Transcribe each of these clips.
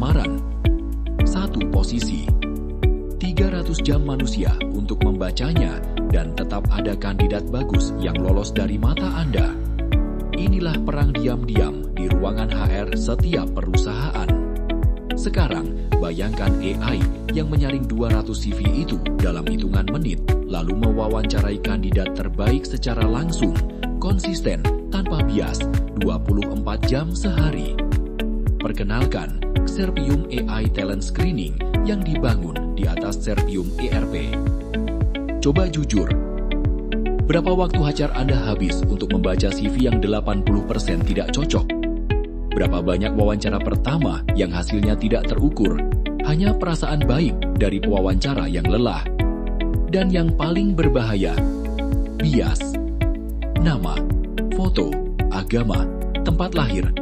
lamaran. 1 posisi. 300 jam manusia untuk membacanya dan tetap ada kandidat bagus yang lolos dari mata Anda. Inilah perang diam-diam di ruangan HR setiap perusahaan. Sekarang, bayangkan AI yang menyaring 200 CV itu dalam hitungan menit, lalu mewawancarai kandidat terbaik secara langsung, konsisten, tanpa bias, 24 jam sehari. Perkenalkan, Xerpium AI Talent Screening yang dibangun di atas Xerpium ERP. Coba jujur, berapa waktu HR Anda habis untuk membaca CV yang 80% tidak cocok? Berapa banyak wawancara pertama yang hasilnya tidak terukur, hanya perasaan baik dari pewawancara yang lelah. Dan yang paling berbahaya, bias. Nama, foto, agama, tempat lahir.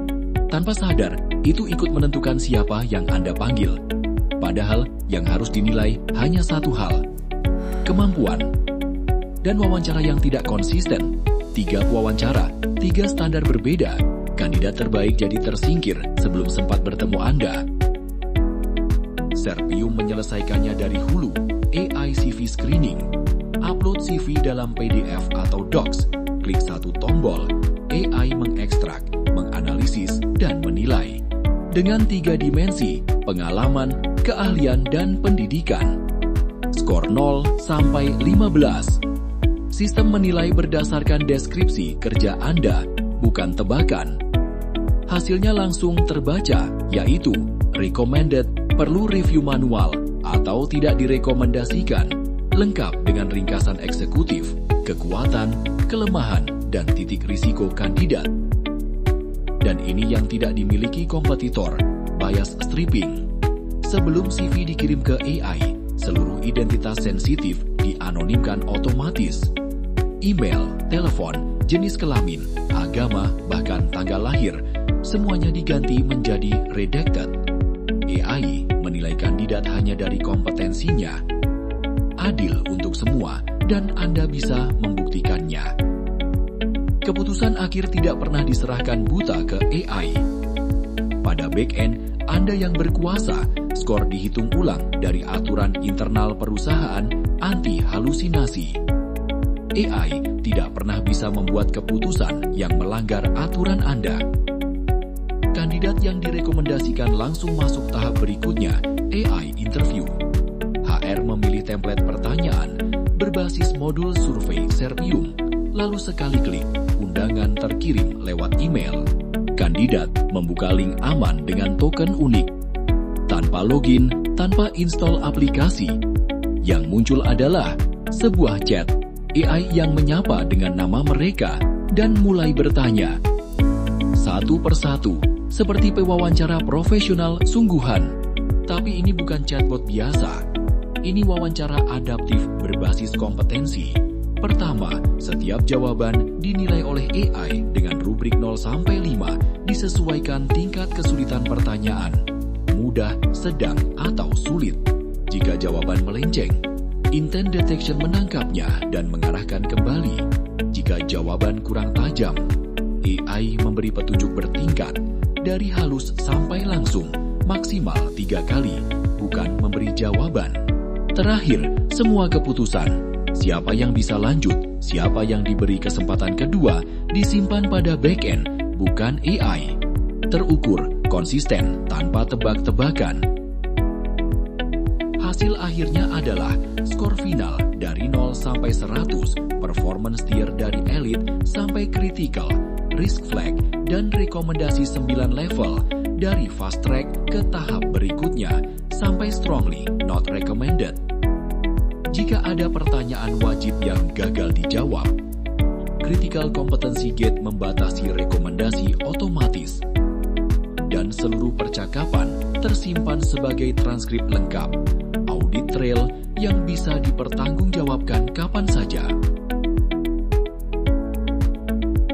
Tanpa sadar, itu ikut menentukan siapa yang Anda panggil. Padahal yang harus dinilai hanya satu hal, kemampuan. Dan wawancara yang tidak konsisten, 3 wawancara, 3 standar berbeda. Kandidat terbaik jadi tersingkir sebelum sempat bertemu Anda. Xerpium menyelesaikannya dari hulu, AI CV Screening. Upload CV dalam PDF atau Docs, klik 1 tombol, AI mengekstrak, menganalisis, dan menilai. Dengan 3 dimensi, pengalaman, keahlian, dan pendidikan. Skor 0 sampai 15. Sistem menilai berdasarkan deskripsi kerja Anda, bukan tebakan. Hasilnya langsung terbaca, yaitu recommended, perlu review manual, atau tidak direkomendasikan, lengkap dengan ringkasan eksekutif, kekuatan, kelemahan, dan titik risiko kandidat. Dan ini yang tidak dimiliki kompetitor, bias stripping. Sebelum CV dikirim ke AI, seluruh identitas sensitif dianonimkan otomatis. Email, telepon, jenis kelamin, agama, bahkan tanggal lahir, semuanya diganti menjadi redacted. AI menilai kandidat hanya dari kompetensinya. Adil untuk semua, dan Anda bisa membuktikannya. Keputusan akhir tidak pernah diserahkan buta ke AI. Pada back-end, Anda yang berkuasa, skor dihitung ulang dari aturan internal perusahaan anti halusinasi. AI tidak pernah bisa membuat keputusan yang melanggar aturan Anda. Kandidat yang direkomendasikan langsung masuk tahap berikutnya, AI interview. HR memilih template pertanyaan berbasis modul survei Xerpium, lalu sekali klik, undangan terkirim lewat email. Kandidat membuka link aman dengan token unik. Tanpa login, tanpa install aplikasi. Yang muncul adalah sebuah chat AI yang menyapa dengan nama mereka dan mulai bertanya. Satu persatu, seperti pewawancara profesional sungguhan. Tapi ini bukan chatbot biasa. Ini wawancara adaptif berbasis kompetensi. Pertama, setiap jawaban dinilai oleh AI dengan rubrik 0 sampai 5 disesuaikan tingkat kesulitan pertanyaan. Mudah, sedang, atau sulit. Jika jawaban melenceng, intent detection menangkapnya dan mengarahkan kembali. Jika jawaban kurang tajam, AI memberi petunjuk bertingkat, dari halus sampai langsung, maksimal 3 kali, bukan memberi jawaban. Terakhir, semua keputusan, siapa yang bisa lanjut, siapa yang diberi kesempatan kedua, disimpan pada back-end, bukan AI. Terukur, konsisten, tanpa tebak-tebakan. Hasil akhirnya adalah skor final dari 0 sampai 100, performance tier dari elite sampai critical, risk flag, dan rekomendasi 9 level, dari fast track ke tahap berikutnya, sampai strongly not recommended. Jika ada pertanyaan wajib yang gagal dijawab, critical competency gate membatasi rekomendasi otomatis. Dan seluruh percakapan tersimpan sebagai transkrip lengkap, audit trail yang bisa dipertanggungjawabkan kapan saja.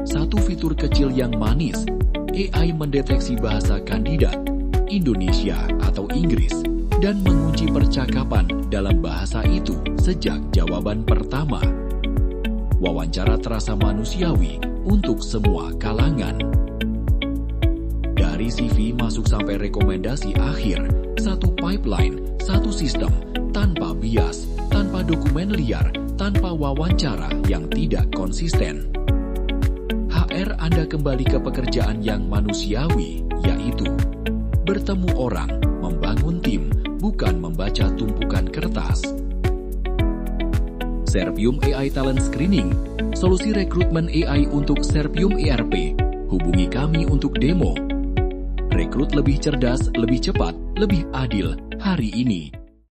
Satu fitur kecil yang manis, AI mendeteksi bahasa kandidat, Indonesia atau Inggris, dan mengunci percakapan dalam bahasa itu sejak jawaban pertama. Wawancara terasa manusiawi untuk semua kalangan. Dari CV masuk sampai rekomendasi akhir, satu pipeline, satu sistem, tanpa bias, tanpa dokumen liar, tanpa wawancara yang tidak konsisten. HR Anda kembali ke pekerjaan yang manusiawi, yaitu bertemu orang, membangun tim, bukan membaca tumpukan kertas. Serpium AI Talent Screening, solusi rekrutmen AI untuk Serpium ERP. Hubungi kami untuk demo. Rekrut lebih cerdas, lebih cepat, lebih adil hari ini.